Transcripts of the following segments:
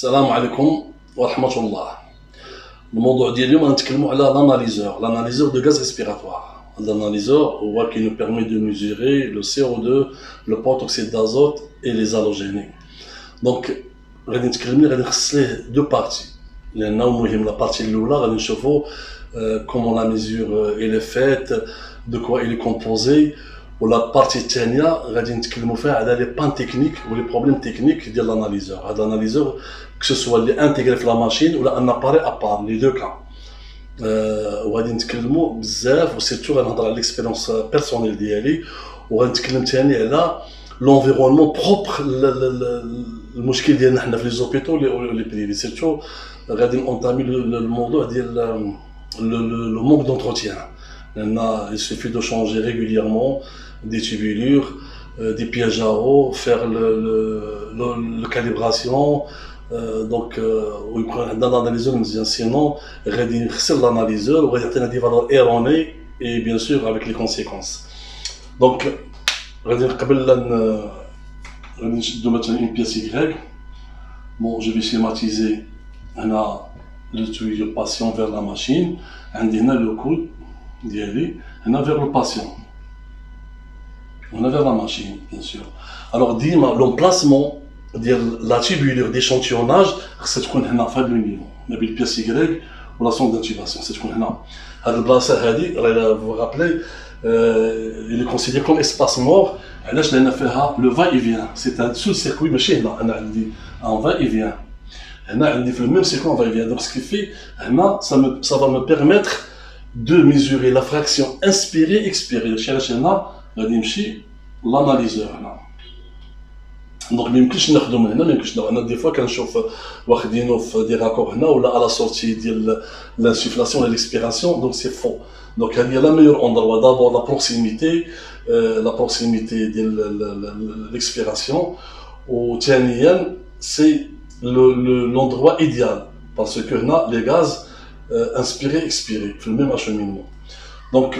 السلام عليكم ورحمة الله. الموضوع ديال اليوم غنتكلموا على l'analyseur de gaz respiratoire. L'analyseur هو qui nous permet de mesurer le CO2, le protoxyde d'azote et les halogènes. Donc غادي نخص ليه deux parties. لأنه مهم. La partie الأولى غادي نشوفوا comment la mesure elle est faite, de quoi il est composé. ولا البارتي الثانيه غادي نتكلموا فيها على لي بان تكنيك ولي بروبليم تكنيك ديال l'analyseur. هذا l'analyseur que ce soit اللي انتيغري في لا ماشين ولا ان اباري ابار لي دو كا. وغادي نتكلموا بزاف وسيرتو غنهضر على ليكسبيريونس بيرسونيل ديالي وغنتكلم ثاني على لونفيرونمون بروبر المشكل ديالنا حنا في لي زوبيتو لي بريفي. سيرتو غادي نونطامي الموضوع ديال لو مونك دونتروتيان. Il suffit de changer régulièrement des tubulures, des pièges à eau, faire le calibration. Donc, dans l'analyseur, sinon, il faut l'analyseur, il y a des valeurs erronées et bien sûr avec les conséquences. Donc, une pièce Y. Bon, je vais schématiser le tuyau patient vers la machine. On a le coude. On a vers le patient, on a vers la machine, bien sûr. Alors, l'emplacement de la tubulure d'échantillonnage, c'est qu'on a fait le niveau. On a vu le pièce Y ou la sonde d'intubation, c'est qu'on a. Alors, vous vous rappelez, il est considéré comme espace mort. Là, je l'ai fait le va-et-vient. C'est un sous-circuit, mais chez nous, on a dit un va-et-vient. On a dit le même circuit en va-et-vient. Donc, ce qui fait, ça va me permettre de mesurer la fraction inspirée-expirée. Chez l'analyseur. Donc, même que je n'ai des fois quand je fais des raccords ou à la sortie de l'insufflation et l'expiration, donc c'est faux. Donc, il y a la meilleure endroit d'abord la proximité de l'expiration. Au Tianien, c'est l'endroit idéal parce que les gaz inspiré, expiré, في le même acheminement. Donc,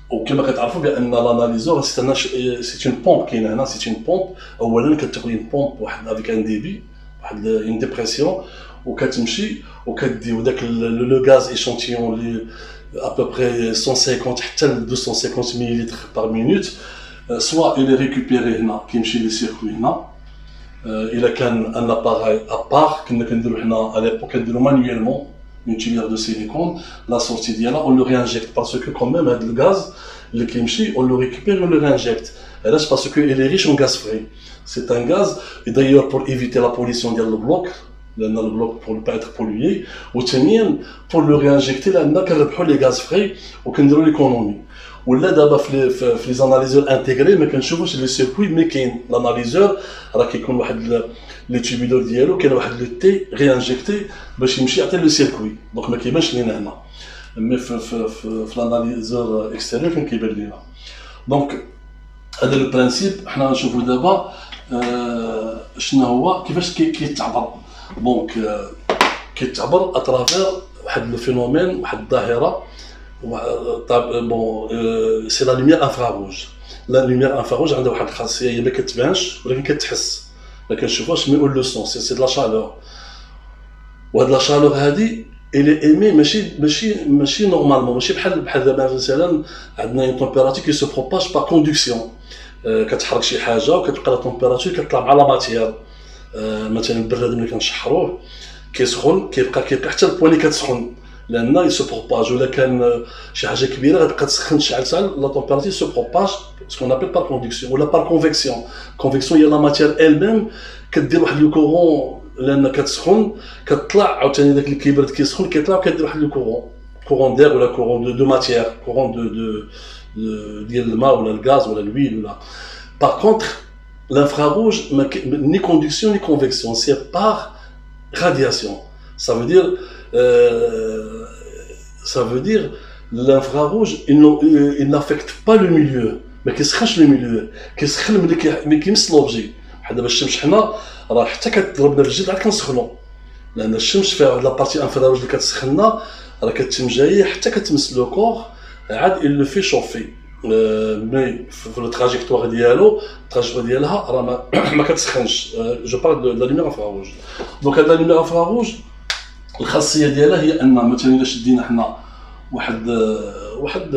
وكما كتعرفوا بأن l'analyseur c'est une pompe كاينه هنا. c'est une pompe. أولا كتاخذ une pompe واحد avec un débit, واحد une dépression وكتمشي وكديو داك le gaz échantillon à peu près 150 حتى 250 ml par minute. soit il est récupéré هنا كيمشي لي سيركوي هنا. إلا كان un appareil à part كنا كنديرو حنا à l'époque كنديرو manuellement une tubulaire de silicone, la sortie d'Yala, on le réinjecte parce que quand même le gaz, le kimchi, on le récupère et on le réinjecte. Et là c'est parce qu'il est riche en gaz frais. C'est un gaz, et d'ailleurs pour éviter la pollution du bloc, le bloc pour ne pas être pollué, ou pour le réinjecter, là on a les gaz frais, ou qu'on a l'économie. Ou là d'abord les analyseurs intégrés, mais quand je vois les circuits, mais l'analyseur, alors qu'il y a les tubuleurs ديالو كاين واحد لو تي ريانجكتي باش يمشي يعطي لو سيركوي. دونك ما كيبانش لينا هنا مي في لاناليزور اكستيريور كان كيبان لينا. دونك هذا لو برانسيب حنا غنشوفوا دابا شنو هو كيفاش كيتعبر. دونك كيتعبر اترافير واحد لو فينومين واحد الظاهره. بون سي لا لوميير انفراروج. لا لوميير انفراروج عندها واحد الخاصيه هي ما كتبانش ولكن كتحس. ما كنشوفوش مي اون لو سون سي دو لا شالور. وهاد لا شالور هادي الي ايمي ماشي نورمالمون ماشي بحال دابا مثلا عندنا اون تمبيراتور كي سو بروباج باغ كوندكسيون. كتحرك شي حاجه وكتبقى لا تمبيراتور كتطلع مع لا ماتيير. مثلا البراد ملي كنشحروه كيسخن كيبقى حتى البوان اللي كتسخن لان يسو بروباج. ولا كان شي حاجه كبيره غتبقى تسخن شحال لا تمبيراتور سو بروباج ce qu'on appelle par conduction ou par convection. Convection, il y a la matière elle-même كدير واحد لو كورون لان كتسخن كتطلع عاوتاني داك اللي كيبرد كيسخن كيطلع وكدير واحد لو كورون دير ولا كورون دو ماتيير كورون ديال الماء ولا الغاز ولا الويل ولا. Par contre, l'infrarouge ni conduction ni convection, c'est par radiation. Ça veut dire l'infrarouge il n'affecte pas le milieu. ما كيسخنش لو ميليو كيسخن ملي كيمس لوبجي. بحال دابا الشمس حنا راه حتى كتضربنا في الجلد عاد كنسخنوا لان الشمس فيها لا بارتي انفراروج اللي كتسخننا راه كتم جايه حتى كتمس لو كور عاد il le fait chauffer. مي في لو تراجيكتوار ديالو التراجيكتوار ديالها راه ما كتسخنش. جو بارل دو لا لوميير انفراروج. دونك هاد لا لوميير انفراروج الخاصيه ديالها هي ان مثلا الا شدينا حنا واحد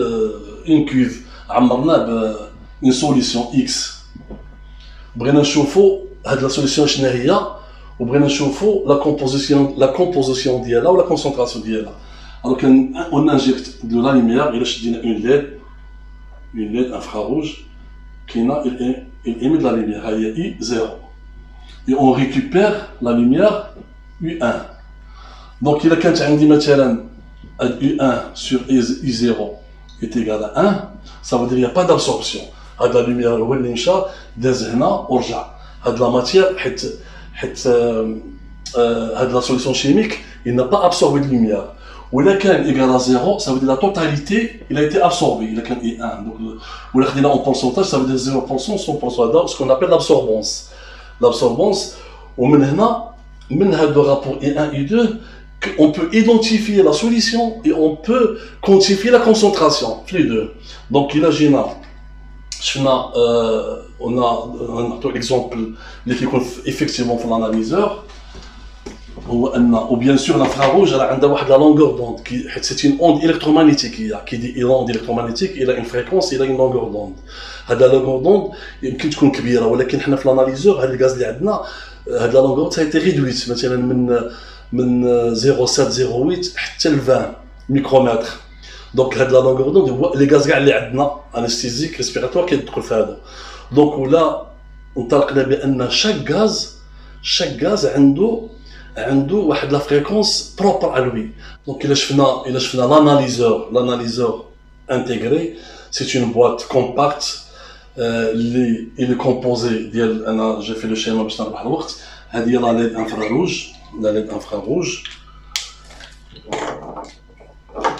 اون كيوف عمرناه ب اون سوليسيون اكس، بغينا نشوفوا هاد لا سوليسيون شنو هي، وبغينا نشوفوا لا كومبوزيسيون ديالها ولا كونسونطراسيون ديالها. alors on injecte de la lumière et là je dis une LED infrarouge qui émet de la lumière, il y a I0 et on récupère la lumière U1. donc il a quand عندي مثلا U1 sur I0 est égal à 1, ça veut dire il n'y a pas d'absorption. هاد la lumière هو اللي مشى داز هنا ورجع. هاد la matière حيت هاد la solution chimique il n'a pas absorbé de lumière. Ou là, quand il égale à 0, ça veut dire la totalité, il a été absorbé. Là, quand il est 1. Donc, ou là, en pourcentage, ça veut dire 0%, 100%, ce qu'on appelle l'absorbance. L'absorbance, ou maintenant, le rapport I1, I2, on peut identifier la solution et on peut quantifier la concentration, les deux. Donc, il a on a un exemple qui est effectivement pour l'analyseur. Ou bien sûr l'infrarouge elle a la longueur d'onde qui c'est une onde électromagnétique qui dit onde électromagnétique il a une fréquence il a une longueur d'onde. هاد la longueur d'onde يمكن تكون كبيره ولكن حنا في الاناليزور هاد الغاز اللي عندنا هاد la longueur ça a été réduite مثلا من 0.708 حتى ل 20 ميكرومتر. دونك هاد la longueur d'onde هو لي غاز كاع اللي عندنا انستيزيك ريسبيراتوار كيدخل في هذا. دونك ولا انطلقنا بان chaque gaz عنده واحد لا فريكونس بروبر على لوي. دونك الا شفنا l'analyseur intégré c'est une boîte compacte اللي il est composé ديال انا j'ai fait le schéma باش نربح الوقت. هذه هي لا LED infrarouge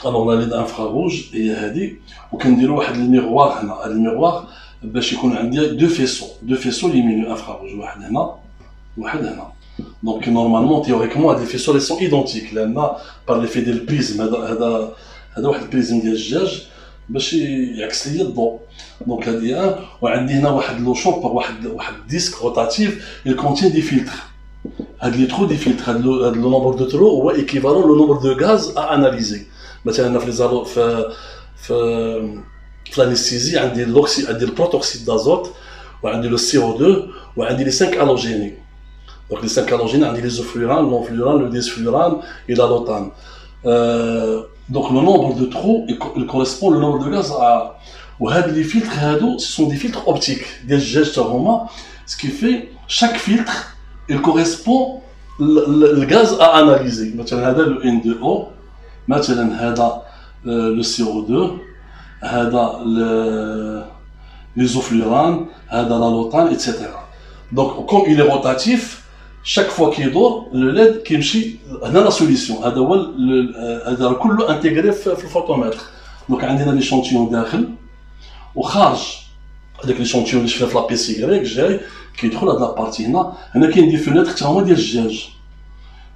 alors la LED infrarouge هي هذه وكنديروا واحد الميغوار هنا. هذا الميغوار باش يكون عندي دو فيسو lumineux infrarouge واحد هنا وواحد هنا. Donc normalement théoriquement les faisceaux sont identiques لأن par l'effet du prisme هذا واحد البريزم ديال الزجاج باش يعكس لي الضوء. دونك هذه وعندي هنا واحد لو شومبر واحد ديسك روتاتيف il contient des filtres. هاد لي ترو دي فيلتر هاد لو نومبر دو ترو هو ايكيفالون لو نومبر دو غاز ا اناليزي. مثلا في الانستيزي عندي البروتوكسيد دازوت وعندي لو CO2 وعندي لي 5 halogéniques. Donc les 5 halogènes, on a l'isoflurane, le non-flurane, le disflurane et la lotane. Donc le nombre de trous il correspond au nombre de gaz à. Les filtres, ce sont des filtres optiques, des gestes romains, ce qui fait chaque filtre il correspond le gaz à analyser. Maintenant, le N2O, maintenant, le CO2, l'isoflurane, la lotane, etc. Donc comme il est rotatif, chaque fois qu'il dort, le LED qui est dans la solution, هذا كله intégré في الفوتومتر. Donc عندنا l'échantillon داخل وخارج هذاك l'échantillon اللي شفنا في لابيس Y جاي كيدخل هاد لابارتي هنا كاين دي فينيتر حتى هما ديال الزجاج.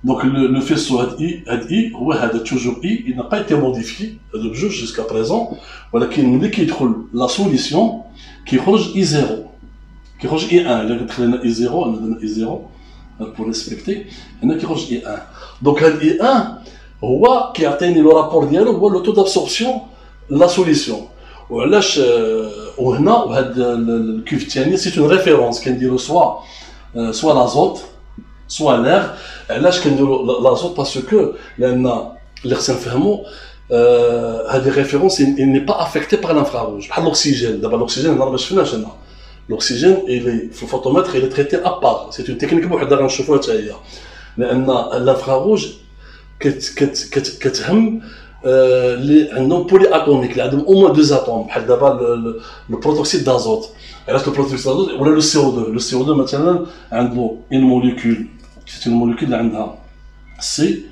Donc le faisceau هاد I هو هذا toujours I il n'a pas été modifié هذا بجوج jusqu'à présent ولكن ملي كيدخل لا سوليسيون كيخرج I0 كيخرج I1 الا دخلنا I0 عندنا I0 pour respecter هنا كيخرج I1. دونك هاد I1 هو كيعطيني لو رابور ديالو هو لو تو دابسوربسيون لا سوليسيون. وعلاش وهنا وهاد الكيف الثاني سي اون ريفيرونس كنديرو سوا لازوت سوا لير. علاش كنديرو لازوت باسكو لان اللي خصنا نفهموا هاد لي ريفيرونس ني با افيكتي بار لانفراروج بحال الاكسجين. دابا الاكسجين هنا ما شفناش هنا l'oxygène في الفوتومتر il est traité à part. c'est une technique بوحدها غنشوفوها حتى هي لان الانفراروج كتهم اللي عندهم بولي اتوميك اللي عندهم او موان 2 اتوم بحال دابا البروتوكسيد دازوت. علاش البروتوكسيد دازوت ولا لو CO2 مثلا عنده ان موليكول سي اون موليكول اللي عندها سي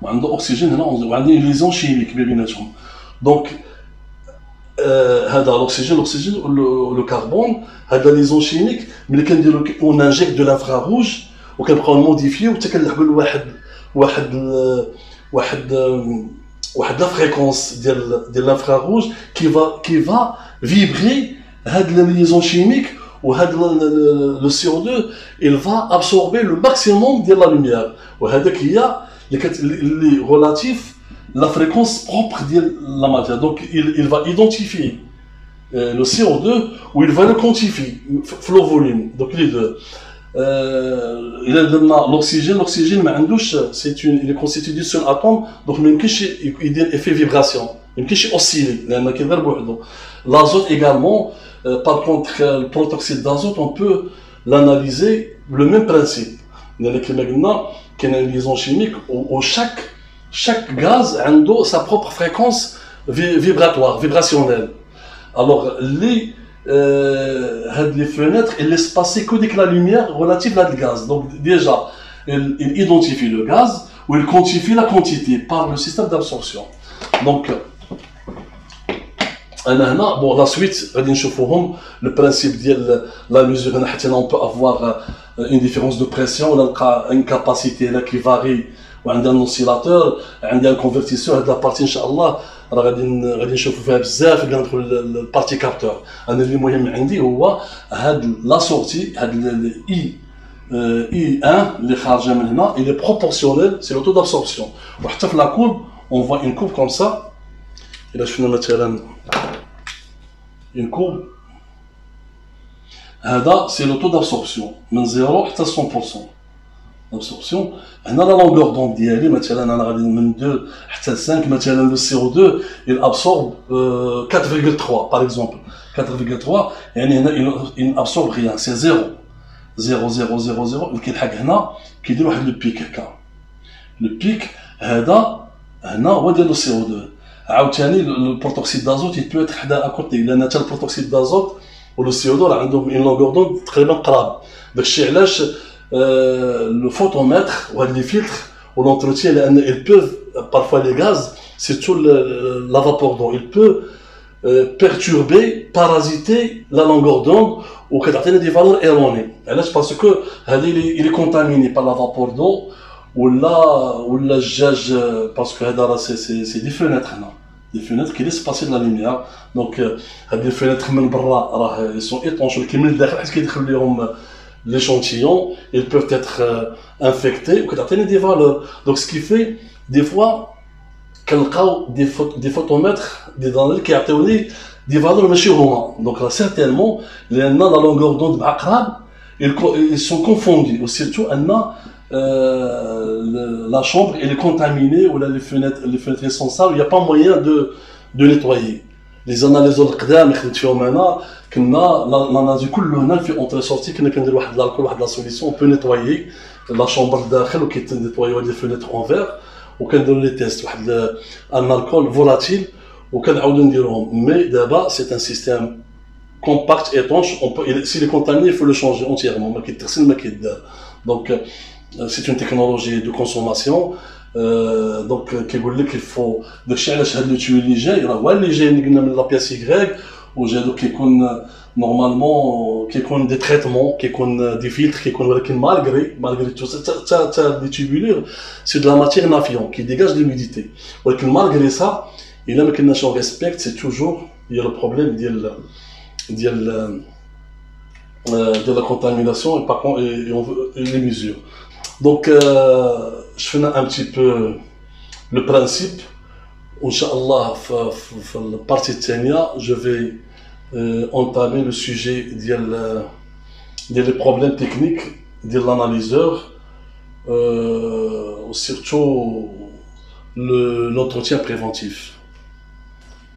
وعنده اكسجين هنا وعندي ليزون شيميك ما بيناتهم. دونك هذا الاكسجين ولو كربون هذا ليزون شيميك ملي كنديرو اون انجيكت دو لانفراروج وكنبقاو موديفيو حتى كنلعبوا لواحد la fréquence de l'infrarouge qui va vibrer la liaison chimique ou le CO2, il va absorber le maximum de la lumière. Qui a les relatifs la fréquence propre de la matière. Donc il va identifier le CO2 ou il va le quantifier, le volume. Donc les deux. Il a l'oxygène, il est constitué d'un seul atome, donc il y a un effet vibration, il y a osciller. L'azote également, par contre, le protoxyde d'azote, on peut l'analyser le même principe. Maintenant, qu'il y a une liaison chimique où chaque gaz a sa propre fréquence vibrationnelle. Alors, les fenêtres, elles laissent passer que dès que la lumière relative à le gaz. Donc, déjà, il identifie le gaz ou il quantifie la quantité par le système d'absorption. Donc, bon, la suite, le principe de la mesure, on peut avoir une différence de pression, une capacité là, qui varie, ou un oscillateur, un convertisseur, la partie, Inch'Allah, غادي نشوفوا فيها بزاف اللي ندخل البارتي كابتور. انا اللي مهم عندي هو هاد لا سورتي هاد الاي اي 1 اللي خارجه من هنا il est proportionnel c'est le taux d'absorption. وحتى في لا كورب on voit une courbe comme ça. الا شفنا مثلا une courbe هذا c'est le taux d'absorption من 0 حتى 100%. L'absorption, on a la longueur d'onde d'IALI, من 2 حتى 5, le CO2, il absorbe 4,3 par exemple. 4,3, il n'absorbe rien, c'est 0. 0, 0, 0, 0, il y a le pic. Le pic, هذا هو ديال le CO2. عاوتاني le protoxyde d'azote, il peut être à côté. لأن حتى le protoxyde d'azote ou le CO2 عندهم une longueur d'onde تقريبا قراب. داكشي علاش le photomètre ou les filtres ou l'entretien, ils peuvent, parfois les gaz, surtout la vapeur d'eau, il peut perturber, parasiter la longueur d'onde ou créer des valeurs erronées. Parce que il est contaminé par la vapeur d'eau ou la jage, parce que c'est des fenêtres. Des fenêtres qui laissent passer de la lumière. Donc, les fenêtres, ils sont étanches, l'échantillon, ils peuvent être infectés ou que des valeurs. Donc ce qui fait, des fois, des photomètres, des données qui ont des valeurs machiroma. Donc là, certainement, la longueur d'onde ils sont confondus. Ou surtout, la chambre elle est contaminée ou là, les fenêtres sont sales, il n'y a pas moyen de nettoyer. Les analyseurs القدام خدمت فيهم انا كنا l'analyse كلنا في اونتري سورتي كنا كندير واحد الكول واحد لا سوليسيون بو نيتوايي لا شومبر لداخل وكيتنيتوايو لي فينيتر اون فير وكنديروا لي تيست واحد ان الكول فولاتيل وكنعاودوا نديروهم مي دابا سي ان سيستيم كومباكت ايتونش اون بو سي لي كونتاميني faut le changer entièrement ما كيتغسل ما كيدار دونك c'est une technologie de consommation. Donc كيقول لك il faut داكشي علاش هاد لو تيو اللي جاي راه هو اللي جاي قلنا من لا بياس يغريك وجا كيكون نورمالمون كيكون دي تريتمون كيكون دي فيلتر كيكون ولكن مالغري تو تا دي تيبولور سي دو لا ماتير نافيون كي ديغاج لوميديتي ولكن مالغري سا الا ما كناش اون ريسبكت سي توجور il y a le problème ديال de la contamination et par contre et les mesures. Donc je fais un petit peu le principe. Inch'Allah, dans la partie tania, je vais entamer le sujet des problèmes techniques de l'analyseur, surtout l'entretien préventif.